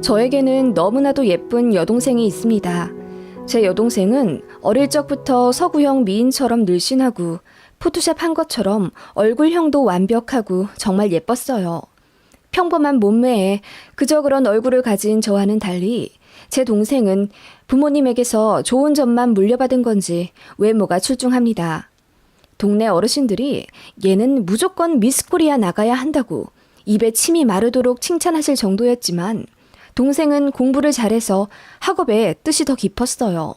저에게는 너무나도 예쁜 여동생이 있습니다. 제 여동생은 어릴 적부터 서구형 미인처럼 늘씬하고 포토샵 한 것처럼 얼굴형도 완벽하고 정말 예뻤어요. 평범한 몸매에 그저 그런 얼굴을 가진 저와는 달리 제 동생은 부모님에게서 좋은 점만 물려받은 건지 외모가 출중합니다. 동네 어르신들이 얘는 무조건 미스 코리아 나가야 한다고 입에 침이 마르도록 칭찬하실 정도였지만 동생은 공부를 잘해서 학업에 뜻이 더 깊었어요.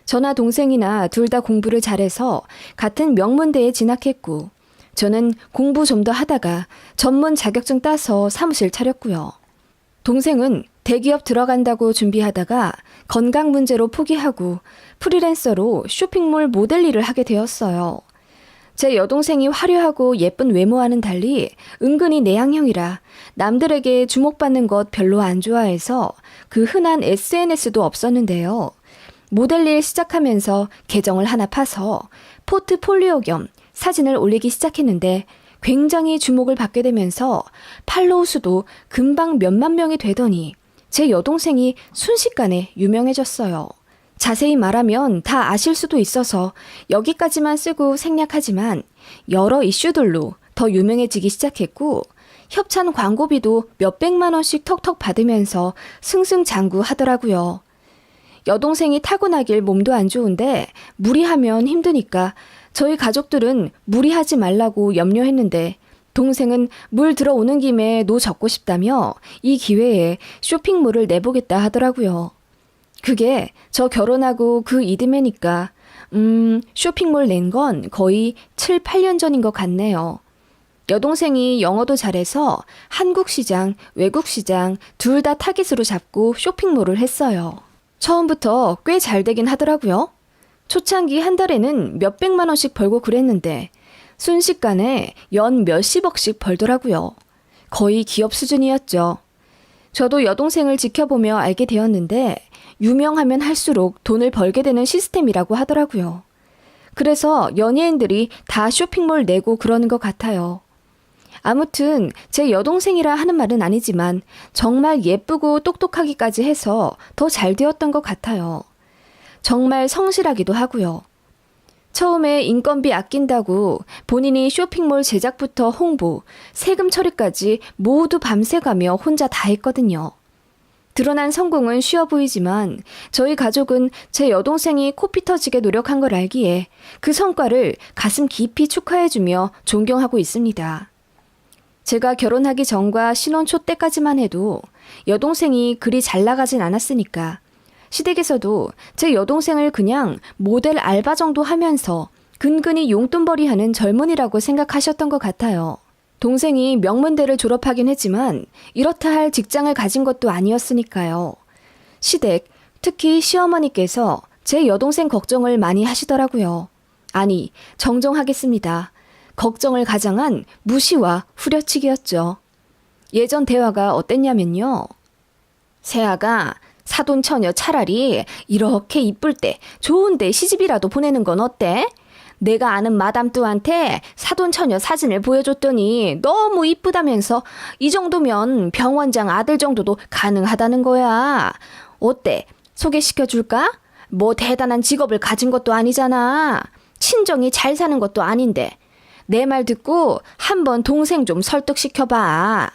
저나 동생이나 둘 다 공부를 잘해서 같은 명문대에 진학했고 저는 공부 좀 더 하다가 전문 자격증 따서 사무실 차렸고요. 동생은 대기업 들어간다고 준비하다가 건강 문제로 포기하고 프리랜서로 쇼핑몰 모델 일을 하게 되었어요. 제 여동생이 화려하고 예쁜 외모와는 달리 은근히 내향형이라 남들에게 주목받는 것 별로 안 좋아해서 그 흔한 SNS도 없었는데요. 모델 일 시작하면서 계정을 하나 파서 포트폴리오 겸 사진을 올리기 시작했는데 굉장히 주목을 받게 되면서 팔로우 수도 금방 몇만 명이 되더니 제 여동생이 순식간에 유명해졌어요. 자세히 말하면 다 아실 수도 있어서 여기까지만 쓰고 생략하지만 여러 이슈들로 더 유명해지기 시작했고 협찬 광고비도 몇백만 원씩 턱턱 받으면서 승승장구하더라고요. 여동생이 타고나길 몸도 안 좋은데 무리하면 힘드니까 저희 가족들은 무리하지 말라고 염려했는데 동생은 물 들어오는 김에 노 젓고 싶다며 이 기회에 쇼핑몰을 내보겠다 하더라고요. 그게 저 결혼하고 그 이듬해니까 쇼핑몰 낸 건 거의 7, 8년 전인 것 같네요. 여동생이 영어도 잘해서 한국 시장, 외국 시장 둘 다 타깃으로 잡고 쇼핑몰을 했어요. 처음부터 꽤 잘 되긴 하더라고요. 초창기 한 달에는 몇백만 원씩 벌고 그랬는데 순식간에 연 몇십억씩 벌더라고요. 거의 기업 수준이었죠. 저도 여동생을 지켜보며 알게 되었는데 유명하면 할수록 돈을 벌게 되는 시스템이라고 하더라고요. 그래서 연예인들이 다 쇼핑몰 내고 그러는 것 같아요. 아무튼 제 여동생이라 하는 말은 아니지만 정말 예쁘고 똑똑하기까지 해서 더 잘 되었던 것 같아요. 정말 성실하기도 하고요. 처음에 인건비 아낀다고 본인이 쇼핑몰 제작부터 홍보, 세금 처리까지 모두 밤새가며 혼자 다 했거든요. 드러난 성공은 쉬워 보이지만 저희 가족은 제 여동생이 코피 터지게 노력한 걸 알기에 그 성과를 가슴 깊이 축하해주며 존경하고 있습니다. 제가 결혼하기 전과 신혼 초 때까지만 해도 여동생이 그리 잘 나가진 않았으니까 시댁에서도 제 여동생을 그냥 모델 알바 정도 하면서 근근히 용돈벌이하는 젊은이라고 생각하셨던 것 같아요. 동생이 명문대를 졸업하긴 했지만 이렇다 할 직장을 가진 것도 아니었으니까요. 시댁, 특히 시어머니께서 제 여동생 걱정을 많이 하시더라고요. 아니, 정정하겠습니다. 걱정을 가장한 무시와 후려치기였죠. 예전 대화가 어땠냐면요. 세아가 사돈처녀 차라리 이렇게 이쁠 때 좋은데 시집이라도 보내는 건 어때? 내가 아는 마담뚜한테 사돈처녀 사진을 보여줬더니 너무 이쁘다면서 이 정도면 병원장 아들 정도도 가능하다는 거야. 어때? 소개시켜줄까? 뭐 대단한 직업을 가진 것도 아니잖아. 친정이 잘 사는 것도 아닌데. 내 말 듣고 한번 동생 좀 설득시켜봐.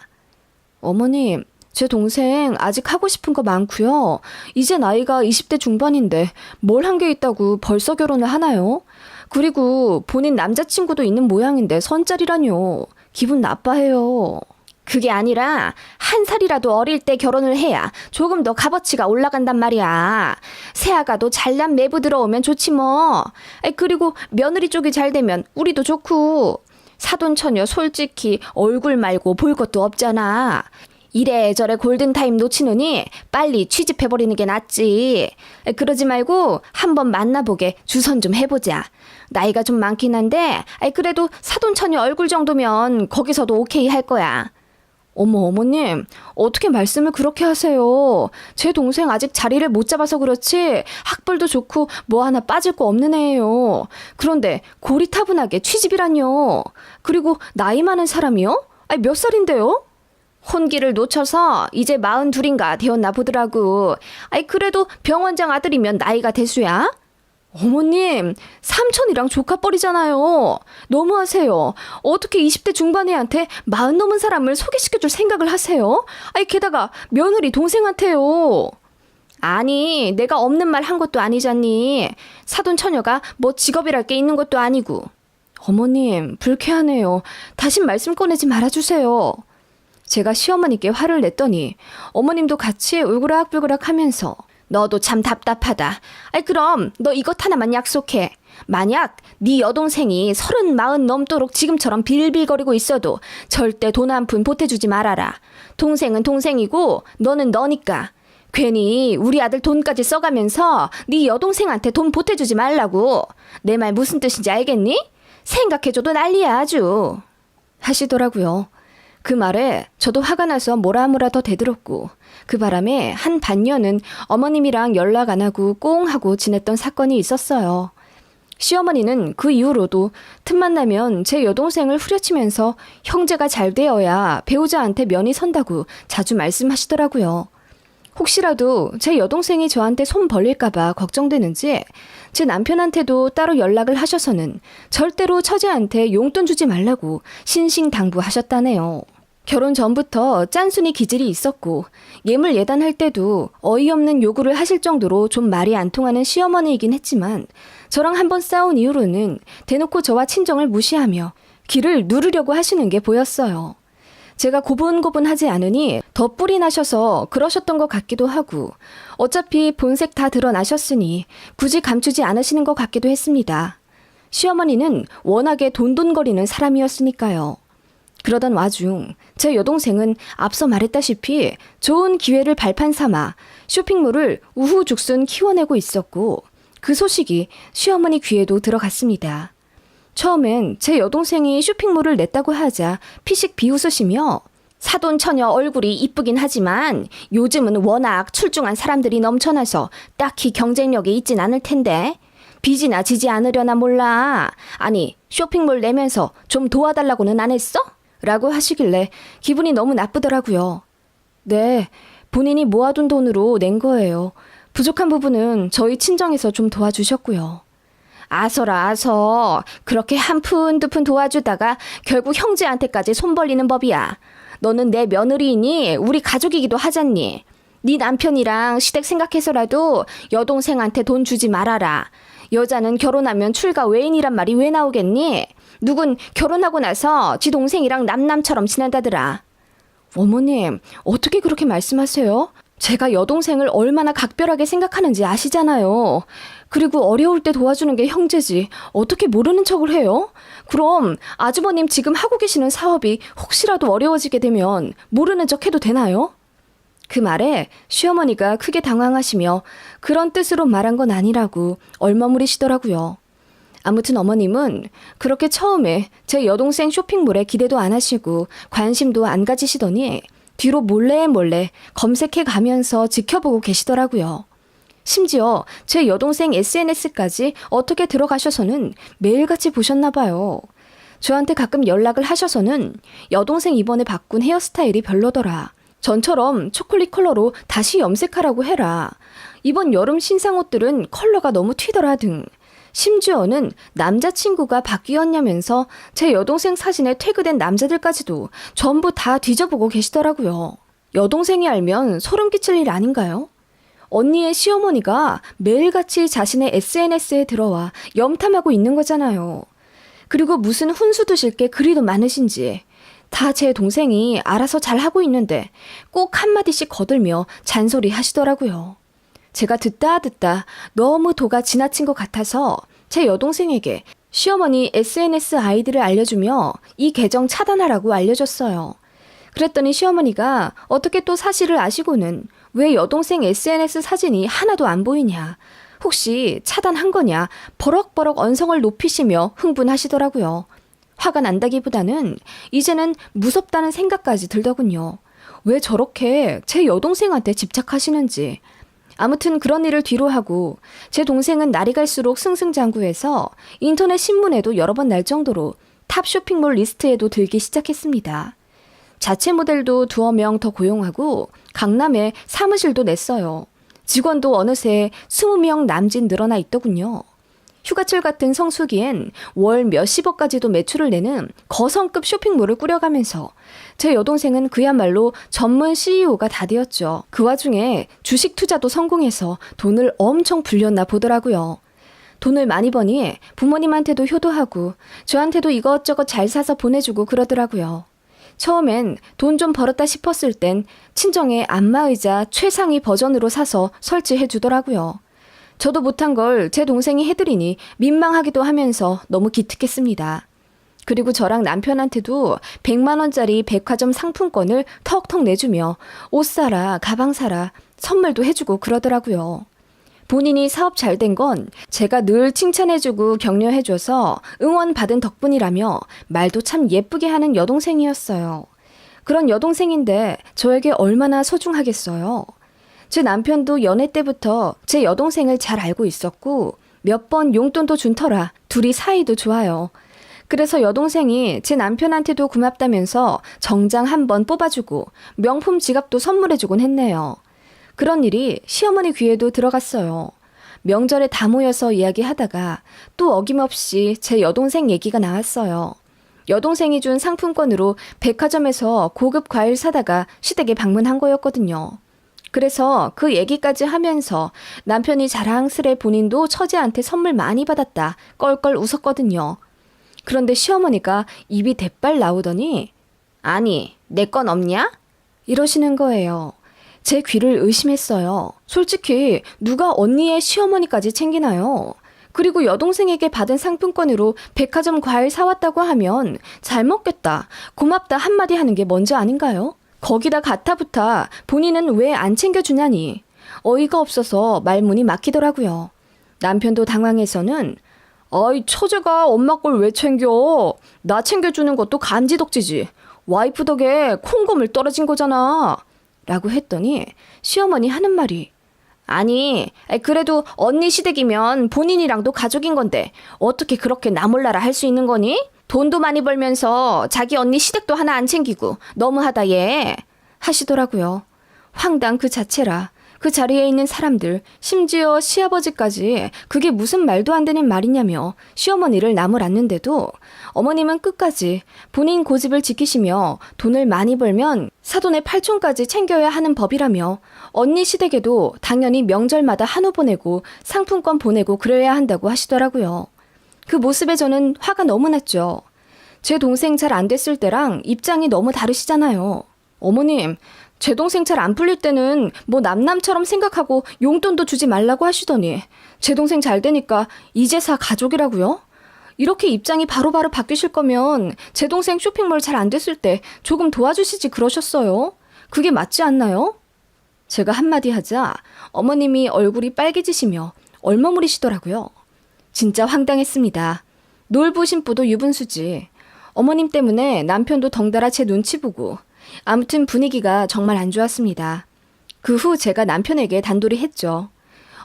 어머님, 제 동생 아직 하고 싶은 거 많고요. 이제 나이가 20대 중반인데 뭘 한 게 있다고 벌써 결혼을 하나요? 그리고 본인 남자친구도 있는 모양인데 선짜리라뇨. 기분 나빠해요. 그게 아니라 한 살이라도 어릴 때 결혼을 해야 조금 더 값어치가 올라간단 말이야. 새아가도 잘난 매부 들어오면 좋지 뭐. 그리고 며느리 쪽이 잘 되면 우리도 좋고. 사돈처녀 솔직히 얼굴 말고 볼 것도 없잖아. 이래저래 골든타임 놓치느니 빨리 취집해버리는 게 낫지. 그러지 말고 한번 만나보게 주선 좀 해보자. 나이가 좀 많긴 한데 그래도 사돈처녀 얼굴 정도면 거기서도 오케이 할 거야. 어머님, 어떻게 말씀을 그렇게 하세요? 제 동생 아직 자리를 못 잡아서 그렇지 학벌도 좋고 뭐 하나 빠질 거 없는 애예요. 그런데 고리타분하게 취집이라뇨. 그리고 나이 많은 사람이요? 몇 살인데요? 혼기를 놓쳐서 이제 42인가 되었나 보더라고. 아이, 그래도 병원장 아들이면 나이가 대수야? 어머님, 삼촌이랑 조카뻘이잖아요. 너무하세요. 어떻게 20대 중반 애한테 40 넘은 사람을 소개시켜줄 생각을 하세요? 아이, 게다가 며느리 동생한테요. 아니, 내가 없는 말 한 것도 아니잖니. 사돈 처녀가 뭐 직업이랄 게 있는 것도 아니고. 어머님, 불쾌하네요. 다신 말씀 꺼내지 말아주세요. 제가 시어머니께 화를 냈더니 어머님도 같이 울그락불그락 하면서 너도 참 답답하다. 아이, 그럼 너 이것 하나만 약속해. 만약 네 여동생이 30, 40 넘도록 지금처럼 빌빌거리고 있어도 절대 돈 한 푼 보태주지 말아라. 동생은 동생이고 너는 너니까. 괜히 우리 아들 돈까지 써가면서 네 여동생한테 돈 보태주지 말라고. 내 말 무슨 뜻인지 알겠니? 생각해줘도 난리야 아주. 하시더라고요. 그 말에 저도 화가 나서 뭐라 더 대들었고, 그 바람에 한 반년은 어머님이랑 연락 안 하고 꽁 하고 지냈던 사건이 있었어요. 시어머니는 그 이후로도 틈만 나면 제 여동생을 후려치면서 형제가 잘 되어야 배우자한테 면이 선다고 자주 말씀하시더라고요. 혹시라도 제 여동생이 저한테 손 벌릴까봐 걱정되는지 제 남편한테도 따로 연락을 하셔서는 절대로 처제한테 용돈 주지 말라고 신신당부하셨다네요. 결혼 전부터 짠순이 기질이 있었고 예물 예단할 때도 어이없는 요구를 하실 정도로 좀 말이 안 통하는 시어머니이긴 했지만 저랑 한번 싸운 이후로는 대놓고 저와 친정을 무시하며 기를 누르려고 하시는 게 보였어요. 제가 고분고분하지 않으니 더 뿔이 나셔서 그러셨던 것 같기도 하고 어차피 본색 다 드러나셨으니 굳이 감추지 않으시는 것 같기도 했습니다. 시어머니는 워낙에 돈돈거리는 사람이었으니까요. 그러던 와중 제 여동생은 앞서 말했다시피 좋은 기회를 발판 삼아 쇼핑몰을 우후죽순 키워내고 있었고 그 소식이 시어머니 귀에도 들어갔습니다. 처음엔 제 여동생이 쇼핑몰을 냈다고 하자 피식 비웃으시며 사돈 처녀 얼굴이 이쁘긴 하지만 요즘은 워낙 출중한 사람들이 넘쳐나서 딱히 경쟁력이 있진 않을 텐데 빚이나 지지 않으려나 몰라. 아니 쇼핑몰 내면서 좀 도와달라고는 안 했어? 라고 하시길래 기분이 너무 나쁘더라고요. 네, 본인이 모아둔 돈으로 낸 거예요. 부족한 부분은 저희 친정에서 좀 도와주셨고요. 아서라 아서 그렇게 한 푼 두 푼 도와주다가 결국 형제한테까지 손 벌리는 법이야. 너는 내 며느리이니 우리 가족이기도 하잖니. 네 남편이랑 시댁 생각해서라도 여동생한테 돈 주지 말아라. 여자는 결혼하면 출가 외인이란 말이 왜 나오겠니? 누군 결혼하고 나서 지 동생이랑 남남처럼 지낸다더라. 어머님, 어떻게 그렇게 말씀하세요? 제가 여동생을 얼마나 각별하게 생각하는지 아시잖아요. 그리고 어려울 때 도와주는 게 형제지 어떻게 모르는 척을 해요? 그럼 아주버님 지금 하고 계시는 사업이 혹시라도 어려워지게 되면 모르는 척 해도 되나요? 그 말에 시어머니가 크게 당황하시며 그런 뜻으로 말한 건 아니라고 얼머무리시더라고요. 아무튼 어머님은 그렇게 처음에 제 여동생 쇼핑몰에 기대도 안 하시고 관심도 안 가지시더니 뒤로 몰래 검색해 가면서 지켜보고 계시더라고요. 심지어 제 여동생 SNS까지 어떻게 들어가셔서는 매일같이 보셨나 봐요. 저한테 가끔 연락을 하셔서는 여동생 이번에 바꾼 헤어스타일이 별로더라. 전처럼 초콜릿 컬러로 다시 염색하라고 해라. 이번 여름 신상 옷들은 컬러가 너무 튀더라 등. 심지어는 남자친구가 바뀌었냐면서 제 여동생 사진에 태그된 남자들까지도 전부 다 뒤져보고 계시더라고요. 여동생이 알면 소름 끼칠 일 아닌가요? 언니의 시어머니가 매일같이 자신의 SNS에 들어와 염탐하고 있는 거잖아요. 그리고 무슨 훈수 두실 게 그리도 많으신지 다 제 동생이 알아서 잘하고 있는데 꼭 한마디씩 거들며 잔소리 하시더라고요. 제가 듣다 너무 도가 지나친 것 같아서 제 여동생에게 시어머니 SNS 아이디를 알려주며 이 계정 차단하라고 알려줬어요. 그랬더니 시어머니가 어떻게 또 사실을 아시고는 왜 여동생 SNS 사진이 하나도 안 보이냐, 혹시 차단한 거냐 버럭버럭 언성을 높이시며 흥분하시더라고요. 화가 난다기보다는 이제는 무섭다는 생각까지 들더군요. 왜 저렇게 제 여동생한테 집착하시는지. 아무튼 그런 일을 뒤로 하고 제 동생은 날이 갈수록 승승장구해서 인터넷 신문에도 여러 번 날 정도로 탑 쇼핑몰 리스트에도 들기 시작했습니다. 자체 모델도 두어 명 더 고용하고 강남에 사무실도 냈어요. 직원도 어느새 20명 남짓 늘어나 있더군요. 휴가철 같은 성수기엔 월 몇십억까지도 매출을 내는 거성급 쇼핑몰을 꾸려가면서 제 여동생은 그야말로 전문 CEO가 다 되었죠. 그 와중에 주식 투자도 성공해서 돈을 엄청 불렸나 보더라고요. 돈을 많이 버니 부모님한테도 효도하고 저한테도 이것저것 잘 사서 보내주고 그러더라고요. 처음엔 돈 좀 벌었다 싶었을 땐 친정에 안마의자 최상위 버전으로 사서 설치해 주더라고요. 저도 못한 걸 제 동생이 해드리니 민망하기도 하면서 너무 기특했습니다. 그리고 저랑 남편한테도 100만 원짜리 백화점 상품권을 턱턱 내주며 옷 사라, 가방 사라, 선물도 해주고 그러더라고요. 본인이 사업 잘 된 건 제가 늘 칭찬해주고 격려해줘서 응원받은 덕분이라며 말도 참 예쁘게 하는 여동생이었어요. 그런 여동생인데 저에게 얼마나 소중하겠어요. 제 남편도 연애 때부터 제 여동생을 잘 알고 있었고 몇 번 용돈도 준 터라 둘이 사이도 좋아요. 그래서 여동생이 제 남편한테도 고맙다면서 정장 한 번 뽑아주고 명품 지갑도 선물해주곤 했네요. 그런 일이 시어머니 귀에도 들어갔어요. 명절에 다 모여서 이야기하다가 또 어김없이 제 여동생 얘기가 나왔어요. 여동생이 준 상품권으로 백화점에서 고급 과일 사다가 시댁에 방문한 거였거든요. 그래서 그 얘기까지 하면서 남편이 자랑스레 본인도 처제한테 선물 많이 받았다 껄껄 웃었거든요. 그런데 시어머니가 입이 대빨 나오더니 아니, 내 건 없냐? 이러시는 거예요. 제 귀를 의심했어요. 솔직히 누가 언니의 시어머니까지 챙기나요? 그리고 여동생에게 받은 상품권으로 백화점 과일 사왔다고 하면 잘 먹겠다, 고맙다 한마디 하는 게 먼저 아닌가요? 거기다 가타부타 본인은 왜 안 챙겨주냐니 어이가 없어서 말문이 막히더라고요. 남편도 당황해서는 어이 처제가 엄마 걸 왜 챙겨? 나 챙겨주는 것도 간지덕지지. 와이프 덕에 콩고물 떨어진 거잖아. 라고 했더니 시어머니 하는 말이 아니 그래도 언니 시댁이면 본인이랑도 가족인 건데 어떻게 그렇게 나 몰라라 할 수 있는 거니? 돈도 많이 벌면서 자기 언니 시댁도 하나 안 챙기고 너무하다 얘 하시더라고요. 황당 그 자체라. 그 자리에 있는 사람들, 심지어 시아버지까지 그게 무슨 말도 안 되는 말이냐며 시어머니를 나무랐는데도 어머님은 끝까지 본인 고집을 지키시며 돈을 많이 벌면 사돈의 팔촌까지 챙겨야 하는 법이라며 언니 시댁에도 당연히 명절마다 한우 보내고 상품권 보내고 그래야 한다고 하시더라고요. 그 모습에 저는 화가 너무 났죠. 제 동생 잘 안 됐을 때랑 입장이 너무 다르시잖아요. 어머님, 제 동생 잘 안 풀릴 때는 뭐 남남처럼 생각하고 용돈도 주지 말라고 하시더니 제 동생 잘 되니까 이제사 가족이라고요? 이렇게 입장이 바로바로 바뀌실 거면 제 동생 쇼핑몰 잘 안 됐을 때 조금 도와주시지 그러셨어요. 그게 맞지 않나요? 제가 한마디 하자 어머님이 얼굴이 빨개지시며 얼머무리시더라고요. 진짜 황당했습니다. 놀부 심부도 유분수지. 어머님 때문에 남편도 덩달아 제 눈치 보고 아무튼 분위기가 정말 안 좋았습니다. 그 후 제가 남편에게 단도리 했죠.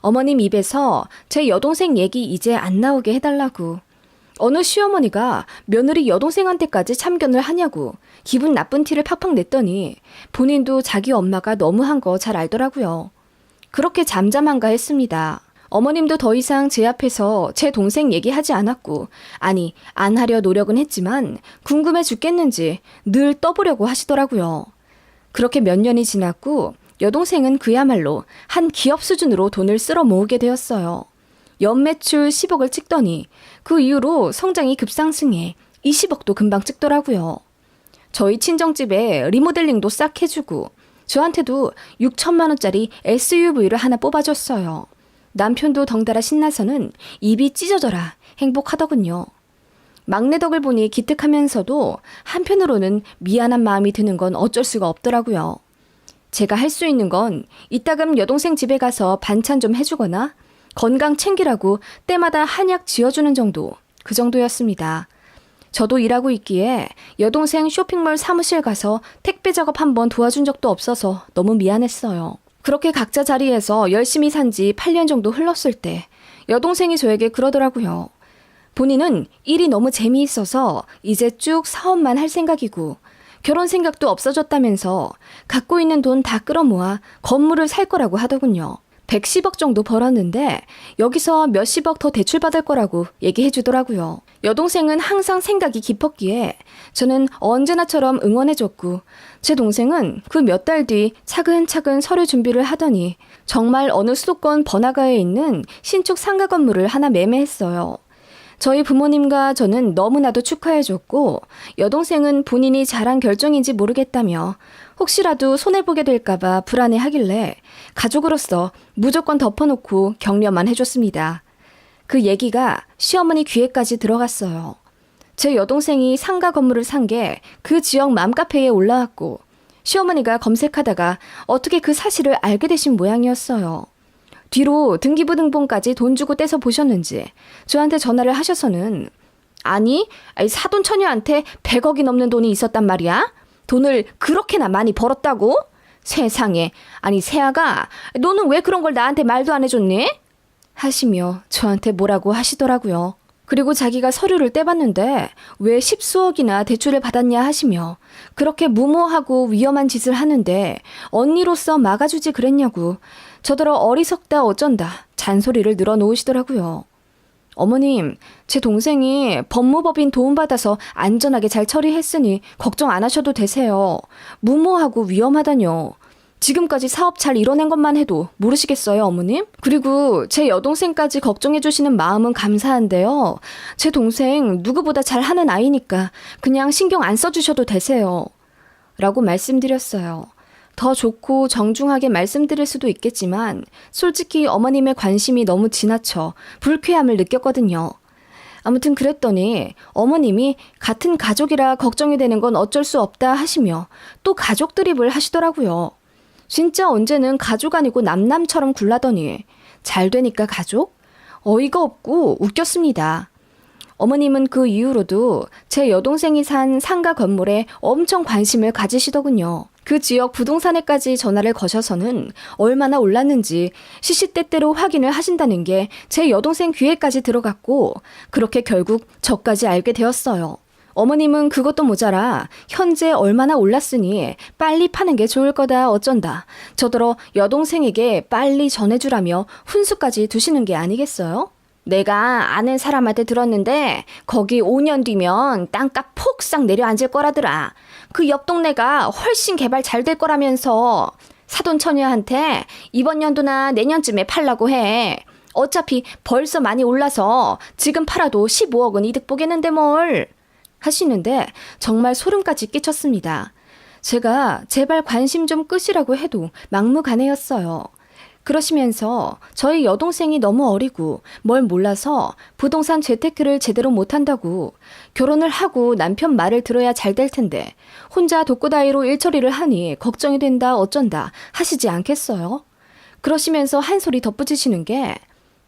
어머님 입에서 제 여동생 얘기 이제 안 나오게 해달라고. 어느 시어머니가 며느리 여동생한테까지 참견을 하냐고 기분 나쁜 티를 팍팍 냈더니 본인도 자기 엄마가 너무한 거 잘 알더라고요. 그렇게 잠잠한가 했습니다. 어머님도 더 이상 제 앞에서 제 동생 얘기하지 않았고 아니 안 하려 노력은 했지만 궁금해 죽겠는지 늘 떠보려고 하시더라고요. 그렇게 몇 년이 지났고 여동생은 그야말로 한 기업 수준으로 돈을 쓸어 모으게 되었어요. 연매출 10억을 찍더니 그 이후로 성장이 급상승해 20억도 금방 찍더라고요. 저희 친정집에 리모델링도 싹 해주고 저한테도 6천만 원짜리 SUV를 하나 뽑아줬어요. 남편도 덩달아 신나서는 입이 찢어져라 행복하더군요. 막내 덕을 보니 기특하면서도 한편으로는 미안한 마음이 드는 건 어쩔 수가 없더라고요. 제가 할 수 있는 건 이따금 여동생 집에 가서 반찬 좀 해주거나 건강 챙기라고 때마다 한약 지어주는 정도, 그 정도였습니다. 저도 일하고 있기에 여동생 쇼핑몰 사무실 가서 택배 작업 한번 도와준 적도 없어서 너무 미안했어요. 그렇게 각자 자리에서 열심히 산 지 8년 정도 흘렀을 때 여동생이 저에게 그러더라고요. 본인은 일이 너무 재미있어서 이제 쭉 사업만 할 생각이고 결혼 생각도 없어졌다면서 갖고 있는 돈 다 끌어모아 건물을 살 거라고 하더군요. 110억 정도 벌었는데 여기서 몇십억 더 대출받을 거라고 얘기해 주더라고요. 여동생은 항상 생각이 깊었기에 저는 언제나처럼 응원해줬고 제 동생은 그 몇 달 뒤 차근차근 서류 준비를 하더니 정말 어느 수도권 번화가에 있는 신축 상가 건물을 하나 매매했어요. 저희 부모님과 저는 너무나도 축하해줬고 여동생은 본인이 잘한 결정인지 모르겠다며 혹시라도 손해보게 될까봐 불안해하길래 가족으로서 무조건 덮어놓고 격려만 해줬습니다. 그 얘기가 시어머니 귀에까지 들어갔어요. 제 여동생이 상가 건물을 산 게 그 지역 맘카페에 올라왔고 시어머니가 검색하다가 어떻게 그 사실을 알게 되신 모양이었어요. 뒤로 등기부등본까지 돈 주고 떼서 보셨는지 저한테 전화를 하셔서는 아니 사돈 처녀한테 100억이 넘는 돈이 있었단 말이야? 돈을 그렇게나 많이 벌었다고? 세상에, 아니 세아가 너는 왜 그런 걸 나한테 말도 안 해줬니? 하시며 저한테 뭐라고 하시더라고요. 그리고 자기가 서류를 떼봤는데 왜 십수억이나 대출을 받았냐 하시며 그렇게 무모하고 위험한 짓을 하는데 언니로서 막아주지 그랬냐고 저더러 어리석다 어쩐다 잔소리를 늘어놓으시더라고요. 어머님, 제 동생이 법무법인 도움받아서 안전하게 잘 처리했으니 걱정 안 하셔도 되세요. 무모하고 위험하다뇨. 지금까지 사업 잘 이뤄낸 것만 해도 모르시겠어요, 어머님? 그리고 제 여동생까지 걱정해 주시는 마음은 감사한데요. 제 동생 누구보다 잘하는 아이니까 그냥 신경 안 써주셔도 되세요. 라고 말씀드렸어요. 더 좋고 정중하게 말씀드릴 수도 있겠지만 솔직히 어머님의 관심이 너무 지나쳐 불쾌함을 느꼈거든요. 아무튼 그랬더니 어머님이 같은 가족이라 걱정이 되는 건 어쩔 수 없다 하시며 또 가족 드립을 하시더라고요. 진짜 언제는 가족 아니고 남남처럼 굴라더니 잘 되니까 가족? 어이가 없고 웃겼습니다. 어머님은 그 이후로도 제 여동생이 산 상가 건물에 엄청 관심을 가지시더군요. 그 지역 부동산에까지 전화를 거셔서는 얼마나 올랐는지 시시때때로 확인을 하신다는 게 제 여동생 귀에까지 들어갔고 그렇게 결국 저까지 알게 되었어요. 어머님은 그것도 모자라 현재 얼마나 올랐으니 빨리 파는 게 좋을 거다 어쩐다. 저더러 여동생에게 빨리 전해주라며 훈수까지 두시는 게 아니겠어요? 내가 아는 사람한테 들었는데 거기 5년 뒤면 땅값 폭삭 내려앉을 거라더라. 그 옆 동네가 훨씬 개발 잘 될 거라면서 사돈 처녀한테 이번 연도나 내년쯤에 팔라고 해. 어차피 벌써 많이 올라서 지금 팔아도 15억은 이득 보겠는데 뭘. 하시는데 정말 소름까지 끼쳤습니다. 제가 제발 관심 좀 끄시라고 해도 막무가내였어요. 그러시면서 저희 여동생이 너무 어리고 뭘 몰라서 부동산 재테크를 제대로 못한다고 결혼을 하고 남편 말을 들어야 잘 될 텐데 혼자 독고다이로 일처리를 하니 걱정이 된다 어쩐다 하시지 않겠어요? 그러시면서 한 소리 덧붙이시는 게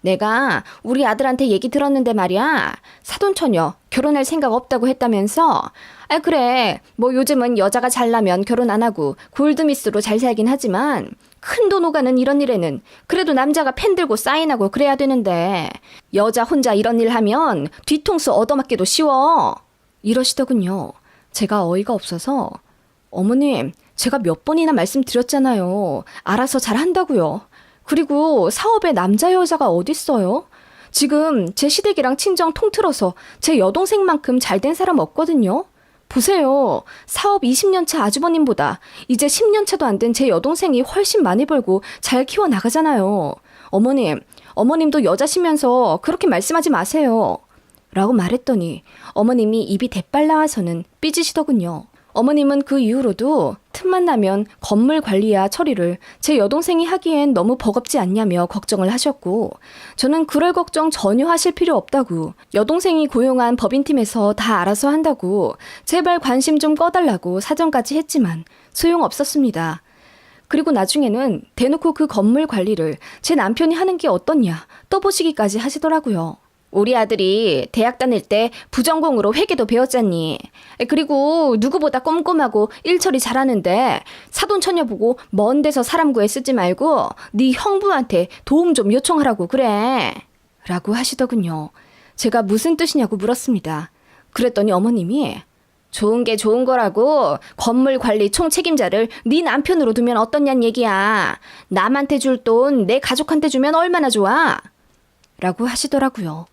내가 우리 아들한테 얘기 들었는데 말이야. 사돈처녀 결혼할 생각 없다고 했다면서? 아 그래 뭐 요즘은 여자가 잘나면 결혼 안 하고 골드미스로 잘 살긴 하지만 큰 돈 오가는 이런 일에는 그래도 남자가 펜 들고 사인하고 그래야 되는데 여자 혼자 이런 일 하면 뒤통수 얻어맞기도 쉬워. 이러시더군요. 제가 어이가 없어서 어머님 제가 몇 번이나 말씀드렸잖아요. 알아서 잘 한다고요. 그리고 사업에 남자 여자가 어딨어요? 지금 제 시댁이랑 친정 통틀어서 제 여동생만큼 잘된 사람 없거든요. 보세요. 사업 20년 차 아주버님보다 이제 10년 차도 안 된 제 여동생이 훨씬 많이 벌고 잘 키워나가잖아요. 어머님도 여자시면서 그렇게 말씀하지 마세요. 라고 말했더니 어머님이 입이 대빨 나와서는 삐지시더군요. 어머님은 그 이후로도 틈만 나면 건물 관리야 처리를 제 여동생이 하기엔 너무 버겁지 않냐며 걱정을 하셨고 저는 그럴 걱정 전혀 하실 필요 없다고 여동생이 고용한 법인팀에서 다 알아서 한다고 제발 관심 좀 꺼달라고 사정까지 했지만 소용없었습니다. 그리고 나중에는 대놓고 그 건물 관리를 제 남편이 하는 게 어떻냐 떠보시기까지 하시더라고요. 우리 아들이 대학 다닐 때 부전공으로 회계도 배웠잖니. 그리고 누구보다 꼼꼼하고 일처리 잘하는데 사돈처녀 보고 먼 데서 사람 구해 쓰지 말고 네 형부한테 도움 좀 요청하라고 그래. 라고 하시더군요. 제가 무슨 뜻이냐고 물었습니다. 그랬더니 어머님이 좋은 게 좋은 거라고. 건물 관리 총 책임자를 네 남편으로 두면 어떻냔 얘기야. 남한테 줄 돈 내 가족한테 주면 얼마나 좋아. 라고 하시더라고요.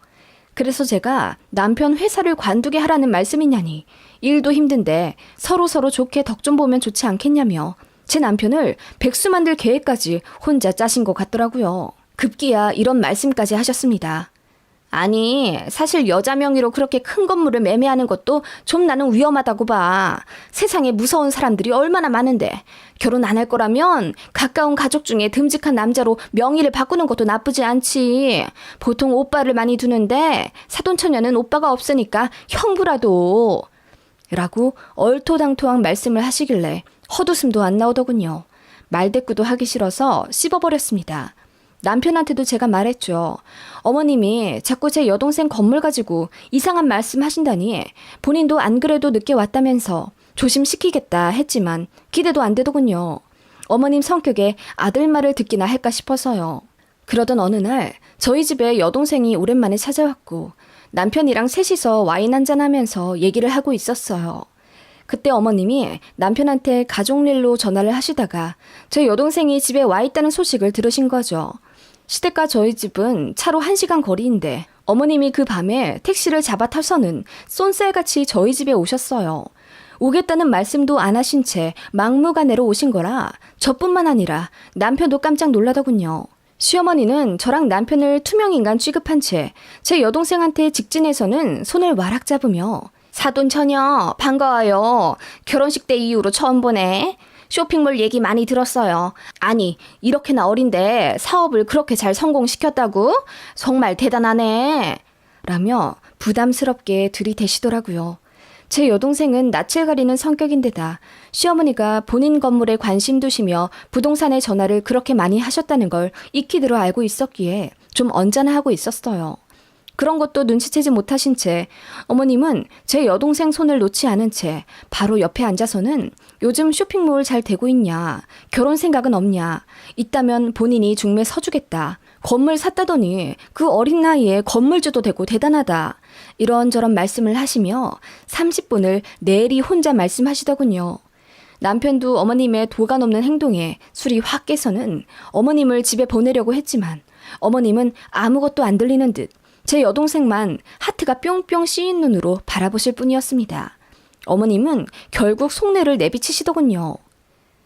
그래서 제가 남편 회사를 관두게 하라는 말씀이냐니, 일도 힘든데 서로 좋게 덕 좀 보면 좋지 않겠냐며 제 남편을 백수 만들 계획까지 혼자 짜신 것 같더라고요. 급기야 이런 말씀까지 하셨습니다. 아니, 사실 여자 명의로 그렇게 큰 건물을 매매하는 것도 좀 나는 위험하다고 봐. 세상에 무서운 사람들이 얼마나 많은데 결혼 안 할 거라면 가까운 가족 중에 듬직한 남자로 명의를 바꾸는 것도 나쁘지 않지. 보통 오빠를 많이 두는데 사돈처녀는 오빠가 없으니까 형부라도. 라고 얼토당토한 말씀을 하시길래 헛웃음도 안 나오더군요. 말대꾸도 하기 싫어서 씹어버렸습니다. 남편한테도 제가 말했죠. 어머님이 자꾸 제 여동생 건물 가지고 이상한 말씀 하신다니 본인도 안 그래도 늦게 왔다면서 조심시키겠다 했지만 기대도 안 되더군요. 어머님 성격에 아들 말을 듣기나 할까 싶어서요. 그러던 어느 날 저희 집에 여동생이 오랜만에 찾아왔고 남편이랑 셋이서 와인 한잔하면서 얘기를 하고 있었어요. 그때 어머님이 남편한테 가족일로 전화를 하시다가 제 여동생이 집에 와 있다는 소식을 들으신 거죠. 시댁과 저희 집은 차로 1시간 거리인데 어머님이 그 밤에 택시를 잡아 타서는 쏜살같이 저희 집에 오셨어요. 오겠다는 말씀도 안 하신 채 막무가내로 오신 거라 저뿐만 아니라 남편도 깜짝 놀라더군요. 시어머니는 저랑 남편을 투명인간 취급한 채 제 여동생한테 직진해서는 손을 와락 잡으며 사돈처녀 반가워요. 결혼식 때 이후로 처음 보네. 쇼핑몰 얘기 많이 들었어요. 아니, 이렇게나 어린데 사업을 그렇게 잘 성공시켰다고? 정말 대단하네. 라며 부담스럽게 들이대시더라고요. 제 여동생은 낯을 가리는 성격인데다 시어머니가 본인 건물에 관심 두시며 부동산에 전화를 그렇게 많이 하셨다는 걸 익히 들어 알고 있었기에 좀 언짢아하고 있었어요. 그런 것도 눈치채지 못하신 채 어머님은 제 여동생 손을 놓지 않은 채 바로 옆에 앉아서는 요즘 쇼핑몰 잘 되고 있냐, 결혼 생각은 없냐, 있다면 본인이 중매 서주겠다, 건물 샀다더니 그 어린 나이에 건물주도 되고 대단하다, 이런저런 말씀을 하시며 30분을 내리 혼자 말씀하시더군요. 남편도 어머님의 도가 넘는 행동에 술이 확 깨서는 어머님을 집에 보내려고 했지만 어머님은 아무것도 안 들리는 듯 제 여동생만 하트가 뿅뿅 씌인 눈으로 바라보실 뿐이었습니다. 어머님은 결국 속내를 내비치시더군요.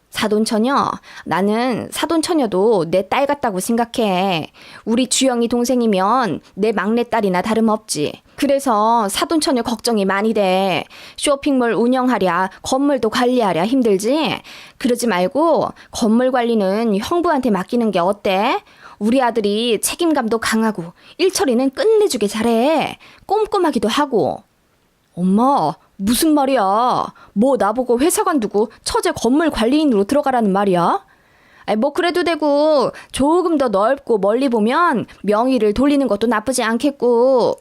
사돈처녀, 나는 사돈처녀도 내 딸 같다고 생각해. 우리 주영이 동생이면 내 막내딸이나 다름없지. 그래서 사돈처녀 걱정이 많이 돼. 쇼핑몰 운영하랴, 건물도 관리하랴 힘들지? 그러지 말고 건물 관리는 형부한테 맡기는 게 어때? 우리 아들이 책임감도 강하고 일처리는 끝내주게 잘해. 꼼꼼하기도 하고. 엄마, 무슨 말이야? 뭐 나보고 회사 관두고 처제 건물 관리인으로 들어가라는 말이야? 뭐 그래도 되고 조금 더 넓고 멀리 보면 명의를 돌리는 것도 나쁘지 않겠고.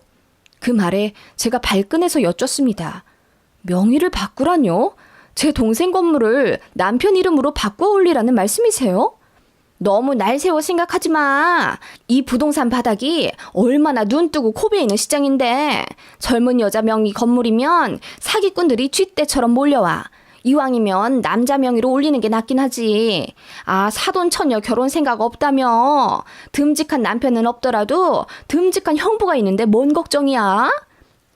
그 말에 제가 발끈해서 여쭙습니다. 명의를 바꾸라뇨? 제 동생 건물을 남편 이름으로 바꿔 올리라는 말씀이세요? 너무 날 세워 생각하지 마. 이 부동산 바닥이 얼마나 눈 뜨고 코 베이는 시장인데 젊은 여자 명의 건물이면 사기꾼들이 쥐떼처럼 몰려와. 이왕이면 남자 명의로 올리는 게 낫긴 하지. 아, 사돈처녀 결혼 생각 없다며. 듬직한 남편은 없더라도 듬직한 형부가 있는데 뭔 걱정이야?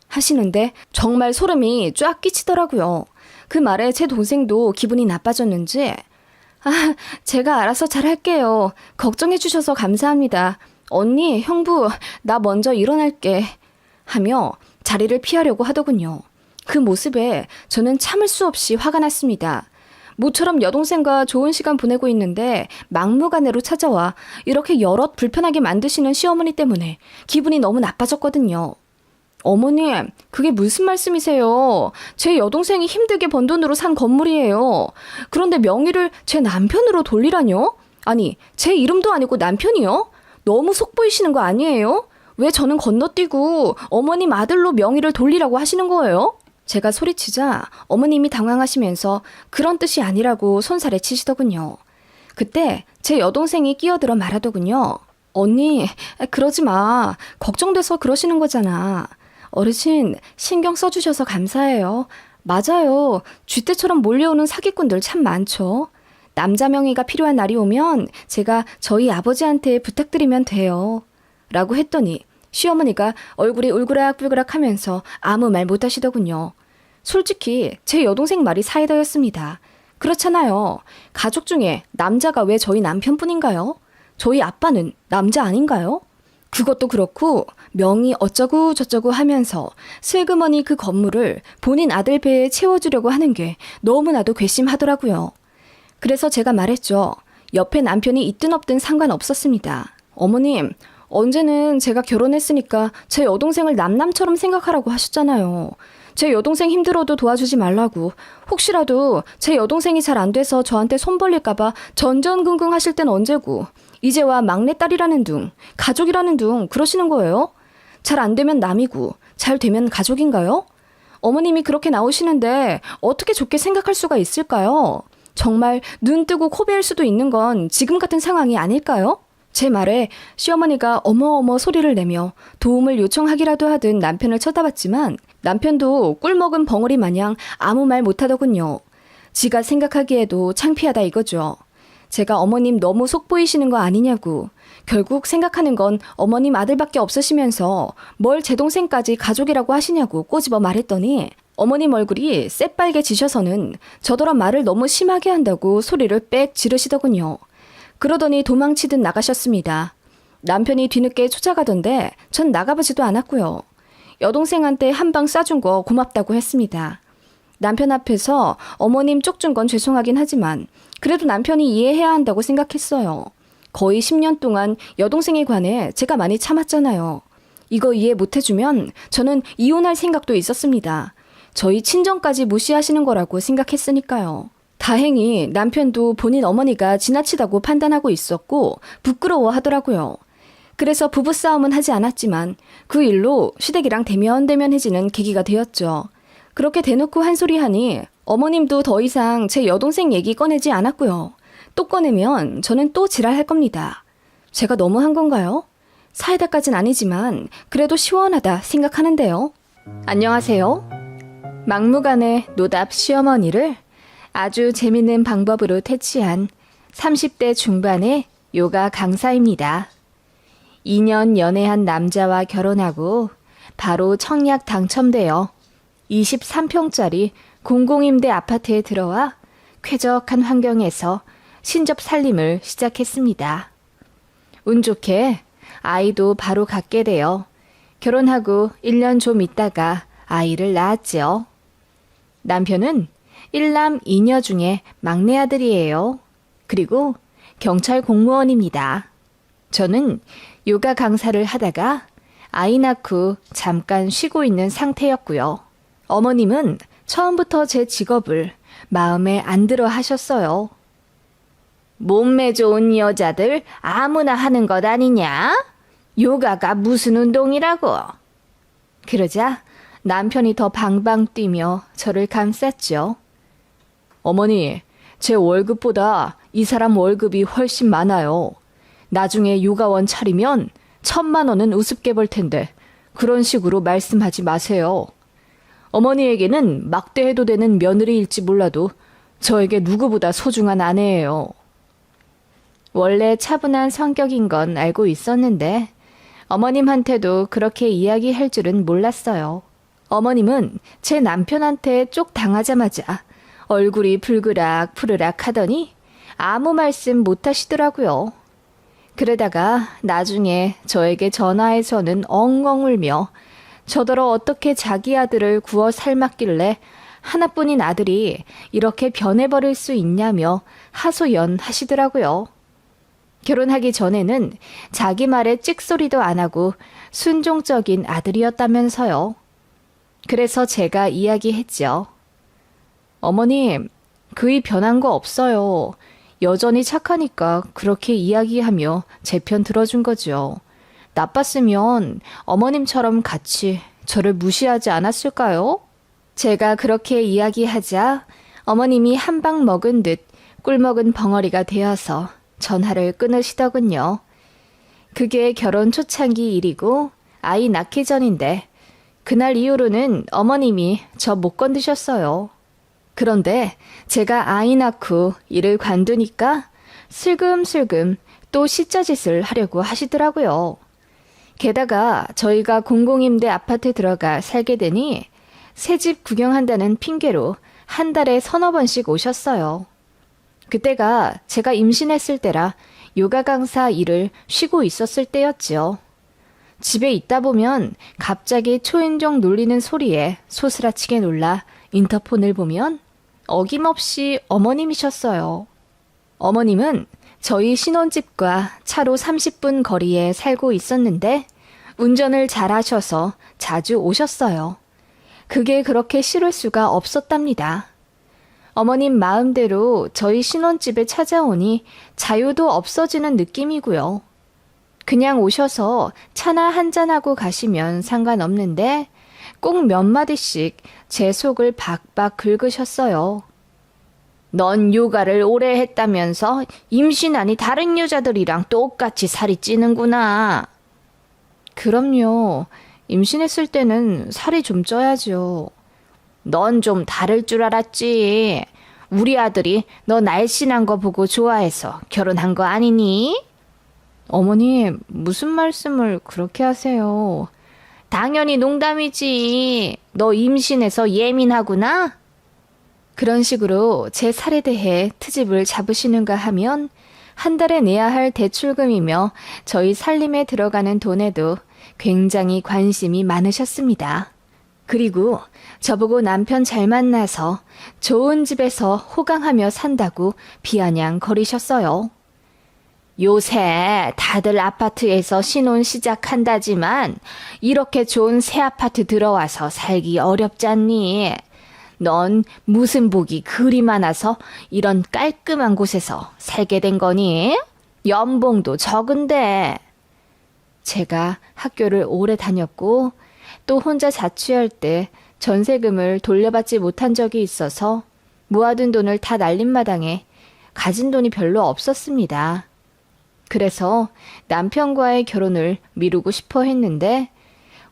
하시는데 정말 소름이 쫙 끼치더라고요. 그 말에 제 동생도 기분이 나빠졌는지 제가 알아서 잘할게요. 걱정해 주셔서 감사합니다. 언니, 형부, 나 먼저 일어날게. 하며 자리를 피하려고 하더군요. 그 모습에 저는 참을 수 없이 화가 났습니다. 모처럼 여동생과 좋은 시간 보내고 있는데 막무가내로 찾아와 이렇게 여럿 불편하게 만드시는 시어머니 때문에 기분이 너무 나빠졌거든요. 어머님, 그게 무슨 말씀이세요? 제 여동생이 힘들게 번 돈으로 산 건물이에요. 그런데 명의를 제 남편으로 돌리라뇨? 아니, 제 이름도 아니고 남편이요? 너무 속보이시는 거 아니에요? 왜 저는 건너뛰고 어머님 아들로 명의를 돌리라고 하시는 거예요? 제가 소리치자 어머님이 당황하시면서 그런 뜻이 아니라고 손살에 치시더군요. 그때 제 여동생이 끼어들어 말하더군요. 언니, 그러지 마. 걱정돼서 그러시는 거잖아. 어르신, 신경 써주셔서 감사해요. 맞아요. 쥐떼처럼 몰려오는 사기꾼들 참 많죠. 남자 명의가 필요한 날이 오면 제가 저희 아버지한테 부탁드리면 돼요. 라고 했더니 시어머니가 얼굴이 울그락불그락 하면서 아무 말 못하시더군요. 솔직히 제 여동생 말이 사이다였습니다. 그렇잖아요. 가족 중에 남자가 왜 저희 남편뿐인가요? 저희 아빠는 남자 아닌가요? 그것도 그렇고 명의 어쩌고 저쩌고 하면서 슬그머니 그 건물을 본인 아들 배에 채워주려고 하는 게 너무나도 괘씸하더라고요. 그래서 제가 말했죠. 옆에 남편이 있든 없든 상관없었습니다. 어머님, 언제는 제가 결혼했으니까 제 여동생을 남남처럼 생각하라고 하셨잖아요. 제 여동생 힘들어도 도와주지 말라고. 혹시라도 제 여동생이 잘 안 돼서 저한테 손 벌릴까봐 전전긍긍 하실 땐 언제고. 이제와 막내딸이라는 둥, 가족이라는 둥 그러시는 거예요? 잘 안 되면 남이고 잘 되면 가족인가요? 어머님이 그렇게 나오시는데 어떻게 좋게 생각할 수가 있을까요? 정말 눈 뜨고 코 베일 수도 있는 건 지금 같은 상황이 아닐까요? 제 말에 시어머니가 어머어머 소리를 내며 도움을 요청하기라도 하듯 남편을 쳐다봤지만 남편도 꿀먹은 벙어리 마냥 아무 말 못하더군요. 지가 생각하기에도 창피하다 이거죠. 제가 어머님 너무 속보이시는 거 아니냐고. 결국 생각하는 건 어머님 아들밖에 없으시면서 뭘 제 동생까지 가족이라고 하시냐고 꼬집어 말했더니 어머님 얼굴이 새빨개지셔서는 저더러 말을 너무 심하게 한다고 소리를 빽 지르시더군요. 그러더니 도망치듯 나가셨습니다. 남편이 뒤늦게 쫓아가던데 전 나가보지도 않았고요. 여동생한테 한 방 쏴준 거 고맙다고 했습니다. 남편 앞에서 어머님 쪽준 건 죄송하긴 하지만 그래도 남편이 이해해야 한다고 생각했어요. 거의 10년 동안 여동생에 관해 제가 많이 참았잖아요. 이거 이해 못해주면 저는 이혼할 생각도 있었습니다. 저희 친정까지 무시하시는 거라고 생각했으니까요. 다행히 남편도 본인 어머니가 지나치다고 판단하고 있었고 부끄러워 하더라고요. 그래서 부부싸움은 하지 않았지만 그 일로 시댁이랑 대면대면해지는 계기가 되었죠. 그렇게 대놓고 한 소리 하니 어머님도 더 이상 제 여동생 얘기 꺼내지 않았고요. 또 꺼내면 저는 또 지랄할 겁니다. 제가 너무 한 건가요? 사이다까진 아니지만 그래도 시원하다 생각하는데요. 안녕하세요. 막무가내 노답 시어머니를 아주 재밌는 방법으로 퇴치한 30대 중반의 요가 강사입니다. 2년 연애한 남자와 결혼하고 바로 청약 당첨되어 23평짜리 공공임대 아파트에 들어와 쾌적한 환경에서 신접 살림을 시작했습니다. 운 좋게 아이도 바로 갖게 되어 결혼하고 1년 좀 있다가 아이를 낳았지요. 남편은 1남 2녀 중에 막내 아들이에요. 그리고 경찰 공무원입니다. 저는 요가 강사를 하다가 아이 낳고 잠깐 쉬고 있는 상태였고요. 어머님은 처음부터 제 직업을 마음에 안 들어 하셨어요. 몸매 좋은 여자들 아무나 하는 것 아니냐? 요가가 무슨 운동이라고? 그러자 남편이 더 방방 뛰며 저를 감쌌죠. 어머니, 제 월급보다 이 사람 월급이 훨씬 많아요. 나중에 요가원 차리면 1,000만 원은 우습게 벌 텐데 그런 식으로 말씀하지 마세요. 어머니에게는 막대해도 되는 며느리일지 몰라도 저에게 누구보다 소중한 아내예요. 원래 차분한 성격인 건 알고 있었는데 어머님한테도 그렇게 이야기할 줄은 몰랐어요. 어머님은 제 남편한테 쪽 당하자마자 얼굴이 불그락 푸르락 하더니 아무 말씀 못 하시더라고요. 그러다가 나중에 저에게 전화해서는 엉엉 울며 저더러 어떻게 자기 아들을 구워 삶았길래 하나뿐인 아들이 이렇게 변해버릴 수 있냐며 하소연하시더라고요. 결혼하기 전에는 자기 말에 찍소리도 안 하고 순종적인 아들이었다면서요. 그래서 제가 이야기했죠. 어머님, 그이 변한 거 없어요. 여전히 착하니까 그렇게 이야기하며 제 편 들어준 거죠. 나빴으면 어머님처럼 같이 저를 무시하지 않았을까요? 제가 그렇게 이야기하자 어머님이 한 방 먹은 듯 꿀먹은 벙어리가 되어서 전화를 끊으시더군요. 그게 결혼 초창기 일이고 아이 낳기 전인데 그날 이후로는 어머님이 저 못 건드셨어요. 그런데 제가 아이 낳고 일을 관두니까 슬금슬금 또 시짜짓을 하려고 하시더라고요. 게다가 저희가 공공임대 아파트 들어가 살게 되니 새집 구경한다는 핑계로 한 달에 서너 번씩 오셨어요. 그때가 제가 임신했을 때라 요가 강사 일을 쉬고 있었을 때였지요. 집에 있다 보면 갑자기 초인종 눌리는 소리에 소스라치게 놀라 인터폰을 보면 어김없이 어머님이셨어요. 어머님은 저희 신혼집과 차로 30분 거리에 살고 있었는데 운전을 잘하셔서 자주 오셨어요. 그게 그렇게 싫을 수가 없었답니다. 어머님 마음대로 저희 신혼집에 찾아오니 자유도 없어지는 느낌이고요. 그냥 오셔서 차나 한잔하고 가시면 상관없는데 꼭 몇 마디씩 제 속을 박박 긁으셨어요. 넌 요가를 오래 했다면서 임신하니 다른 여자들이랑 똑같이 살이 찌는구나. 그럼요. 임신했을 때는 살이 좀 쪄야죠. 넌 좀 다를 줄 알았지. 우리 아들이 너 날씬한 거 보고 좋아해서 결혼한 거 아니니? 어머니, 무슨 말씀을 그렇게 하세요? 당연히 농담이지. 너 임신해서 예민하구나? 그런 식으로 제 살에 대해 트집을 잡으시는가 하면 한 달에 내야 할 대출금이며 저희 살림에 들어가는 돈에도 굉장히 관심이 많으셨습니다. 그리고 저보고 남편 잘 만나서 좋은 집에서 호강하며 산다고 비아냥거리셨어요. 요새 다들 아파트에서 신혼 시작한다지만 이렇게 좋은 새 아파트 들어와서 살기 어렵잖니. 넌 무슨 복이 그리 많아서 이런 깔끔한 곳에서 살게 된 거니? 연봉도 적은데. 제가 학교를 오래 다녔고 또 혼자 자취할 때 전세금을 돌려받지 못한 적이 있어서 모아둔 돈을 다 날린 마당에 가진 돈이 별로 없었습니다. 그래서 남편과의 결혼을 미루고 싶어 했는데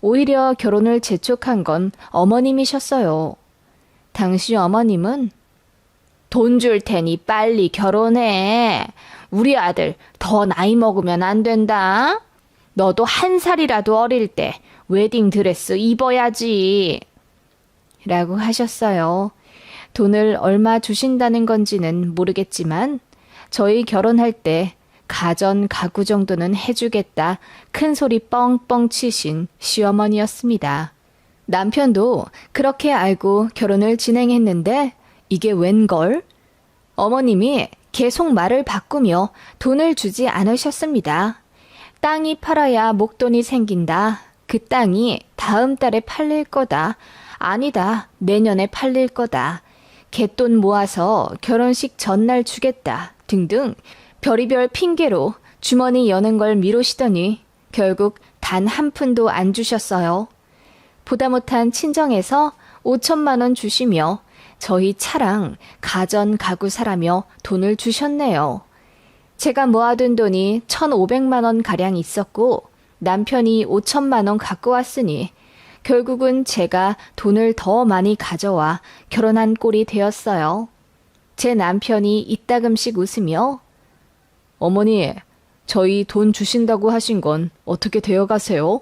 오히려 결혼을 재촉한 건 어머님이셨어요. 당시 어머님은 돈 줄 테니 빨리 결혼해. 우리 아들 더 나이 먹으면 안 된다. 너도 한 살이라도 어릴 때 웨딩드레스 입어야지. 라고 하셨어요. 돈을 얼마 주신다는 건지는 모르겠지만 저희 결혼할 때 가전 가구 정도는 해주겠다 큰 소리 뻥뻥 치신 시어머니였습니다. 남편도 그렇게 알고 결혼을 진행했는데 이게 웬걸? 어머님이 계속 말을 바꾸며 돈을 주지 않으셨습니다. 땅이 팔아야 목돈이 생긴다. 그 땅이 다음 달에 팔릴 거다. 아니다. 내년에 팔릴 거다. 갯돈 모아서 결혼식 전날 주겠다. 등등 별의별 핑계로 주머니 여는 걸 미루시더니 결국 단 한 푼도 안 주셨어요. 보다 못한 친정에서 5천만 원 주시며 저희 차랑 가전 가구 사라며 돈을 주셨네요. 제가 모아둔 돈이 1,500만 원 가량 있었고 남편이 5천만 원 갖고 왔으니 결국은 제가 돈을 더 많이 가져와 결혼한 꼴이 되었어요. 제 남편이 이따금씩 웃으며 어머니, 저희 돈 주신다고 하신 건 어떻게 되어가세요?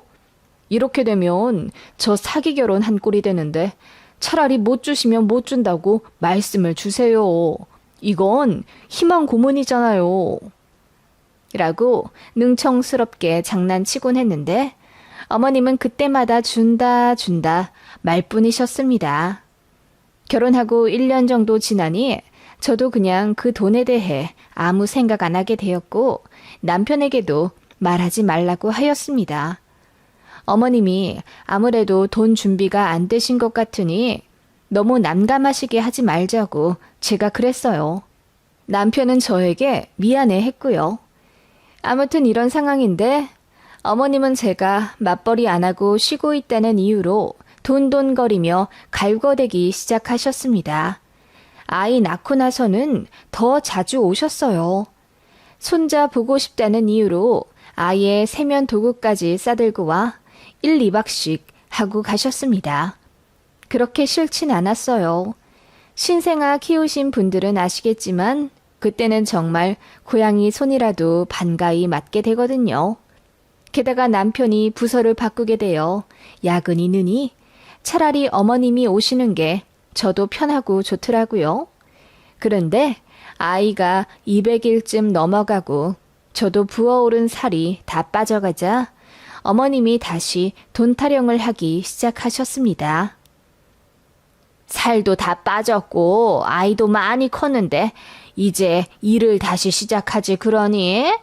이렇게 되면 저 사기 결혼한 꼴이 되는데 차라리 못 주시면 못 준다고 말씀을 주세요. 이건 희망 고문이잖아요. 라고 능청스럽게 장난치곤 했는데 어머님은 그때마다 준다 말뿐이셨습니다. 결혼하고 1년 정도 지나니 저도 그냥 그 돈에 대해 아무 생각 안 하게 되었고 남편에게도 말하지 말라고 하였습니다. 어머님이 아무래도 돈 준비가 안 되신 것 같으니 너무 난감하시게 하지 말자고 제가 그랬어요. 남편은 저에게 미안해 했고요. 아무튼 이런 상황인데 어머님은 제가 맞벌이 안 하고 쉬고 있다는 이유로 돈돈거리며 갈궈대기 시작하셨습니다. 아이 낳고 나서는 더 자주 오셨어요. 손자 보고 싶다는 이유로 아이의 세면 도구까지 싸들고 와 1, 2박씩 하고 가셨습니다. 그렇게 싫진 않았어요. 신생아 키우신 분들은 아시겠지만 그때는 정말 고양이 손이라도 반가이 맞게 되거든요. 게다가 남편이 부서를 바꾸게 되어 야근이 느니 차라리 어머님이 오시는 게 저도 편하고 좋더라고요. 그런데 아이가 200일쯤 넘어가고 저도 부어오른 살이 다 빠져가자 어머님이 다시 돈 타령을 하기 시작하셨습니다. 살도 다 빠졌고 아이도 많이 컸는데 이제 일을 다시 시작하지 그러니?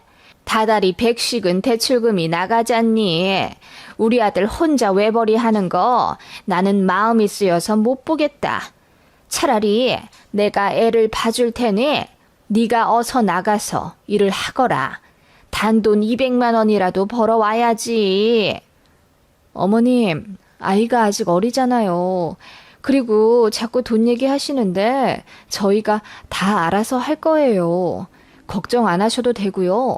다달이 100씩은 대출금이 나가잖니. 우리 아들 혼자 외벌이 하는 거 나는 마음이 쓰여서 못 보겠다. 차라리 내가 애를 봐줄 테니 네가 어서 나가서 일을 하거라. 단돈 200만 원이라도 벌어와야지. 어머님, 아이가 아직 어리잖아요. 그리고 자꾸 돈 얘기하시는데 저희가 다 알아서 할 거예요. 걱정 안 하셔도 되고요.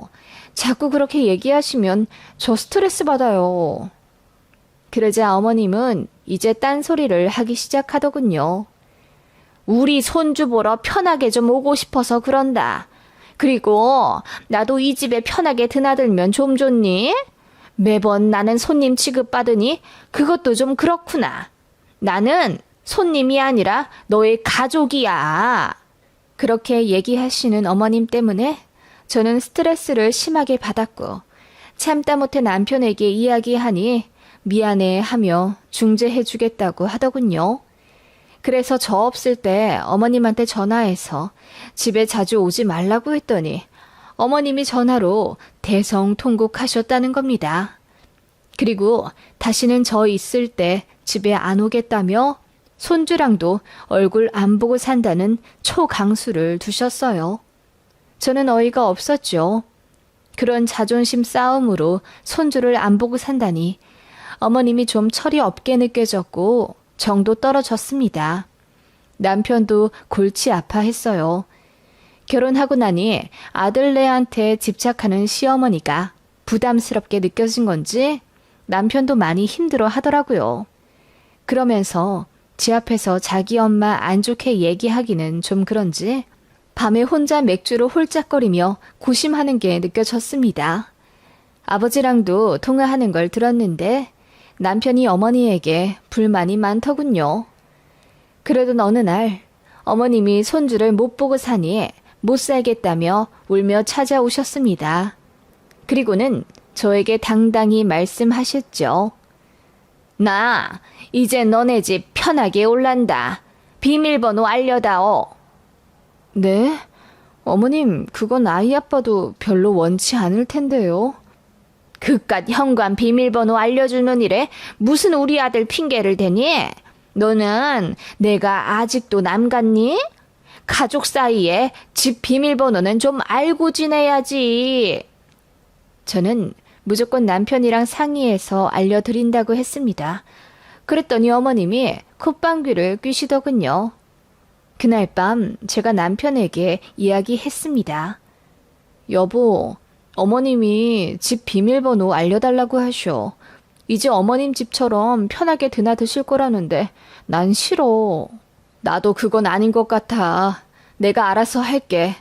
자꾸 그렇게 얘기하시면 저 스트레스 받아요. 그러자 어머님은 이제 딴소리를 하기 시작하더군요. 우리 손주 보러 편하게 좀 오고 싶어서 그런다. 그리고 나도 이 집에 편하게 드나들면 좀 좋니? 매번 나는 손님 취급받으니 그것도 좀 그렇구나. 나는 손님이 아니라 너의 가족이야. 그렇게 얘기하시는 어머님 때문에 저는 스트레스를 심하게 받았고 참다 못해 남편에게 이야기하니 미안해하며 중재해주겠다고 하더군요. 그래서 저 없을 때 어머님한테 전화해서 집에 자주 오지 말라고 했더니 어머님이 전화로 대성통곡하셨다는 겁니다. 그리고 다시는 저 있을 때 집에 안 오겠다며 손주랑도 얼굴 안 보고 산다는 초강수를 두셨어요. 저는 어이가 없었죠. 그런 자존심 싸움으로 손주를 안 보고 산다니 어머님이 좀 철이 없게 느껴졌고 정도 떨어졌습니다. 남편도 골치 아파했어요. 결혼하고 나니 아들네한테 집착하는 시어머니가 부담스럽게 느껴진 건지 남편도 많이 힘들어 하더라고요. 그러면서 제 앞에서 자기 엄마 안 좋게 얘기하기는 좀 그런지 밤에 혼자 맥주로 홀짝거리며 고심하는 게 느껴졌습니다. 아버지랑도 통화하는 걸 들었는데 남편이 어머니에게 불만이 많더군요. 그러던 어느 날 어머님이 손주를 못 보고 사니 못 살겠다며 울며 찾아오셨습니다. 그리고는 저에게 당당히 말씀하셨죠. 나 이제 너네 집 편하게 올란다. 비밀번호 알려다오. 네? 어머님, 그건 아이 아빠도 별로 원치 않을 텐데요. 그깟 현관 비밀번호 알려주는 일에 무슨 우리 아들 핑계를 대니? 너는 내가 아직도 남같니? 가족 사이에 집 비밀번호는 좀 알고 지내야지. 저는 무조건 남편이랑 상의해서 알려드린다고 했습니다. 그랬더니 어머님이 콧방귀를 뀌시더군요. 그날 밤 제가 남편에게 이야기했습니다. 여보, 어머님이 집 비밀번호 알려달라고 하셔. 이제 어머님 집처럼 편하게 드나드실 거라는데 난 싫어. 나도 그건 아닌 것 같아. 내가 알아서 할게.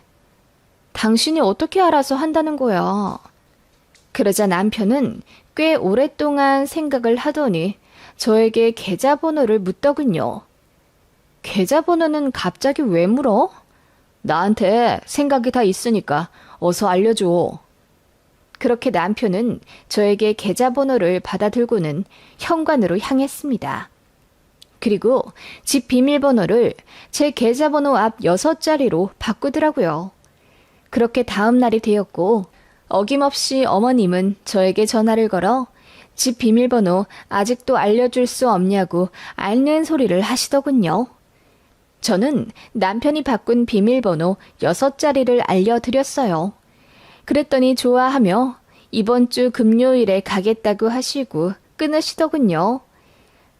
당신이 어떻게 알아서 한다는 거야? 그러자 남편은 꽤 오랫동안 생각을 하더니 저에게 계좌번호를 묻더군요. 계좌번호는 갑자기 왜 물어? 나한테 생각이 다 있으니까 어서 알려줘. 그렇게 남편은 저에게 계좌번호를 받아들고는 현관으로 향했습니다. 그리고 집 비밀번호를 제 계좌번호 앞 6자리로 바꾸더라고요. 그렇게 다음 날이 되었고 어김없이 어머님은 저에게 전화를 걸어 집 비밀번호 아직도 알려줄 수 없냐고 앓는 소리를 하시더군요. 저는 남편이 바꾼 비밀번호 6자리를 알려드렸어요. 그랬더니 좋아하며 이번 주 금요일에 가겠다고 하시고 끊으시더군요.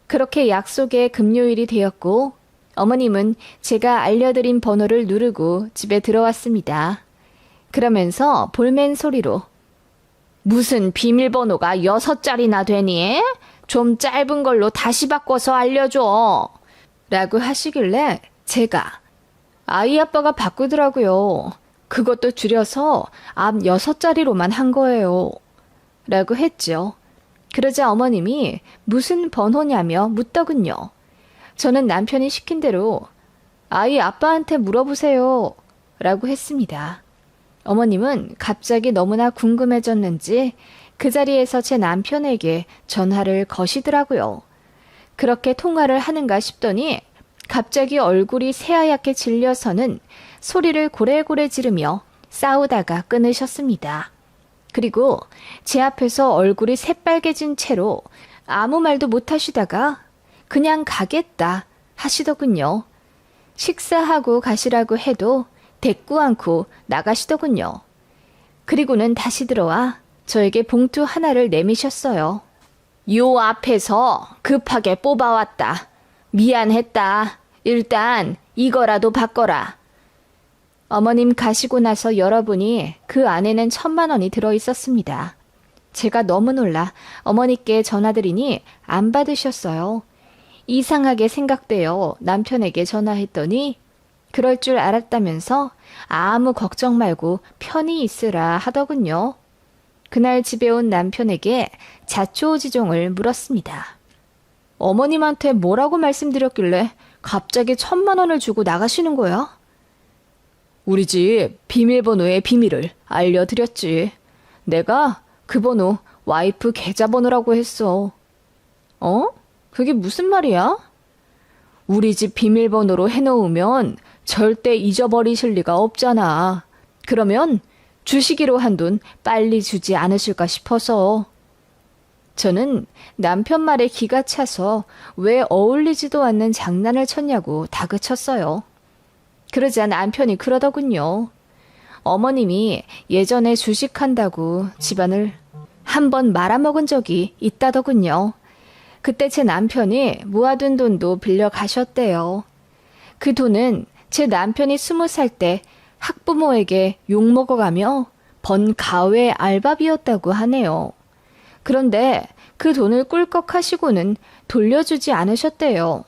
그렇게 약속의 금요일이 되었고 어머님은 제가 알려드린 번호를 누르고 집에 들어왔습니다. 그러면서 볼멘 소리로 무슨 비밀번호가 6자리나 되니? 좀 짧은 걸로 다시 바꿔서 알려줘. 라고 하시길래 제가 아이 아빠가 바꾸더라고요. 그것도 줄여서 앞 6자리로만 한 거예요. 라고 했죠. 그러자 어머님이 무슨 번호냐며 묻더군요. 저는 남편이 시킨 대로 아이 아빠한테 물어보세요. 라고 했습니다. 어머님은 갑자기 너무나 궁금해졌는지 그 자리에서 제 남편에게 전화를 거시더라고요. 그렇게 통화를 하는가 싶더니 갑자기 얼굴이 새하얗게 질려서는 소리를 고래고래 지르며 싸우다가 끊으셨습니다. 그리고 제 앞에서 얼굴이 새빨개진 채로 아무 말도 못하시다가 그냥 가겠다 하시더군요. 식사하고 가시라고 해도 대꾸 않고 나가시더군요. 그리고는 다시 들어와 저에게 봉투 하나를 내미셨어요. 요 앞에서 급하게 뽑아왔다. 미안했다. 일단 이거라도 바꿔라. 어머님 가시고 나서 열어보니 그 안에는 1,000만 원이 들어있었습니다. 제가 너무 놀라 어머니께 전화드리니 안 받으셨어요. 이상하게 생각되어 남편에게 전화했더니 그럴 줄 알았다면서 아무 걱정 말고 편히 있으라 하더군요. 그날 집에 온 남편에게 자초지종을 물었습니다. 어머님한테 뭐라고 말씀드렸길래 갑자기 1,000만 원을 주고 나가시는 거야? 우리 집 비밀번호의 비밀을 알려드렸지. 내가 그 번호 와이프 계좌번호라고 했어. 어? 그게 무슨 말이야? 우리 집 비밀번호로 해놓으면 절대 잊어버리실 리가 없잖아. 그러면 주시기로 한 돈 빨리 주지 않으실까 싶어서. 저는 남편 말에 기가 차서 왜 어울리지도 않는 장난을 쳤냐고 다그쳤어요. 그러자 남편이 그러더군요. 어머님이 예전에 주식한다고 집안을 한번 말아먹은 적이 있다더군요. 그때 제 남편이 모아둔 돈도 빌려 가셨대요. 그 돈은 제 남편이 20살 때 학부모에게 욕먹어가며 번 가외 알바비였다고 하네요. 그런데 그 돈을 꿀꺽 하시고는 돌려주지 않으셨대요.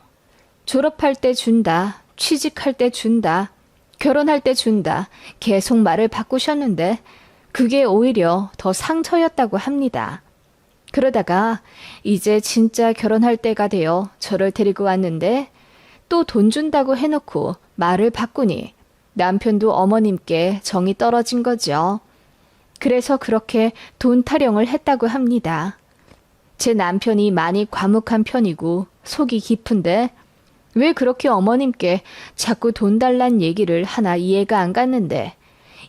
졸업할 때 준다, 취직할 때 준다, 결혼할 때 준다, 계속 말을 바꾸셨는데 그게 오히려 더 상처였다고 합니다. 그러다가 이제 진짜 결혼할 때가 되어 저를 데리고 왔는데 또 돈 준다고 해놓고 말을 바꾸니 남편도 어머님께 정이 떨어진 거죠. 그래서 그렇게 돈 타령을 했다고 합니다. 제 남편이 많이 과묵한 편이고 속이 깊은데 왜 그렇게 어머님께 자꾸 돈 달란 얘기를 하나 이해가 안 갔는데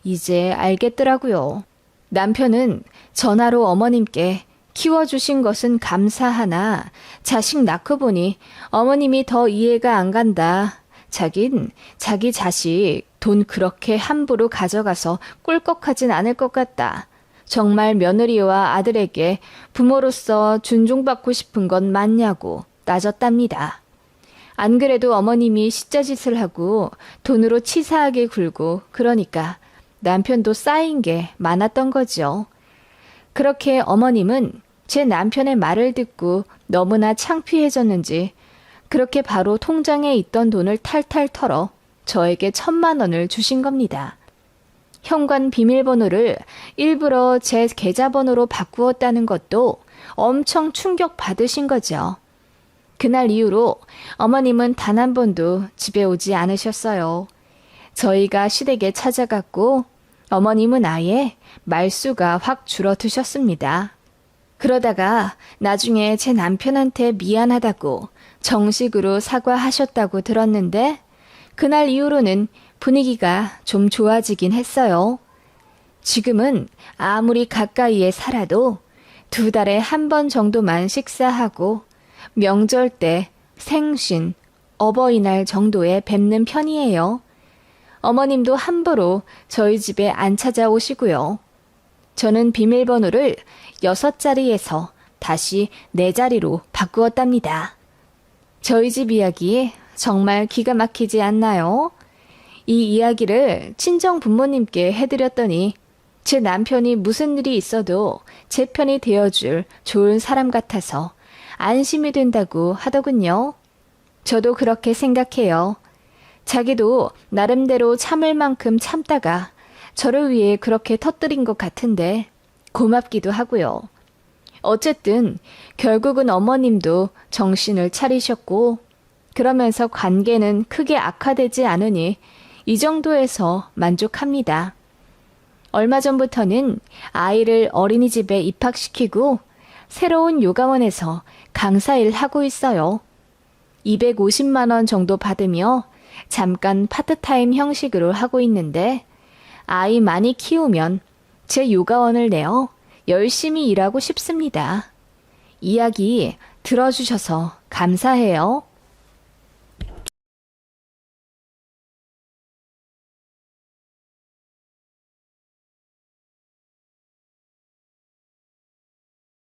이제 알겠더라고요. 남편은 전화로 어머님께 키워주신 것은 감사하나 자식 낳고 보니 어머님이 더 이해가 안 간다. 자긴 자기 자식 돈 그렇게 함부로 가져가서 꿀꺽하진 않을 것 같다. 정말 며느리와 아들에게 부모로서 존중받고 싶은 건 맞냐고 따졌답니다. 안 그래도 어머님이 시자짓을 하고 돈으로 치사하게 굴고 그러니까 남편도 쌓인 게 많았던 거죠. 그렇게 어머님은 제 남편의 말을 듣고 너무나 창피해졌는지 그렇게 바로 통장에 있던 돈을 탈탈 털어 저에게 1,000만 원을 주신 겁니다. 현관 비밀번호를 일부러 제 계좌번호로 바꾸었다는 것도 엄청 충격받으신 거죠. 그날 이후로 어머님은 단 한 번도 집에 오지 않으셨어요. 저희가 시댁에 찾아갔고 어머님은 아예 말수가 확 줄어드셨습니다. 그러다가 나중에 제 남편한테 미안하다고 정식으로 사과하셨다고 들었는데 그날 이후로는 분위기가 좀 좋아지긴 했어요. 지금은 아무리 가까이에 살아도 2달에 한 번 정도만 식사하고 명절 때 생신, 어버이날 정도에 뵙는 편이에요. 어머님도 함부로 저희 집에 안 찾아오시고요. 저는 비밀번호를 6자리에서 다시 4자리로 바꾸었답니다. 저희 집 이야기 정말 기가 막히지 않나요? 이 이야기를 친정 부모님께 해드렸더니 제 남편이 무슨 일이 있어도 제 편이 되어줄 좋은 사람 같아서 안심이 된다고 하더군요. 저도 그렇게 생각해요. 자기도 나름대로 참을 만큼 참다가 저를 위해 그렇게 터뜨린 것 같은데 고맙기도 하고요. 어쨌든 결국은 어머님도 정신을 차리셨고 그러면서 관계는 크게 악화되지 않으니 이 정도에서 만족합니다. 얼마 전부터는 아이를 어린이집에 입학시키고 새로운 요가원에서 강사일 하고 있어요. 250만 원 정도 받으며 잠깐 파트타임 형식으로 하고 있는데 아이 많이 키우면 제 요가원을 내어 열심히 일하고 싶습니다. 이야기 들어주셔서 감사해요.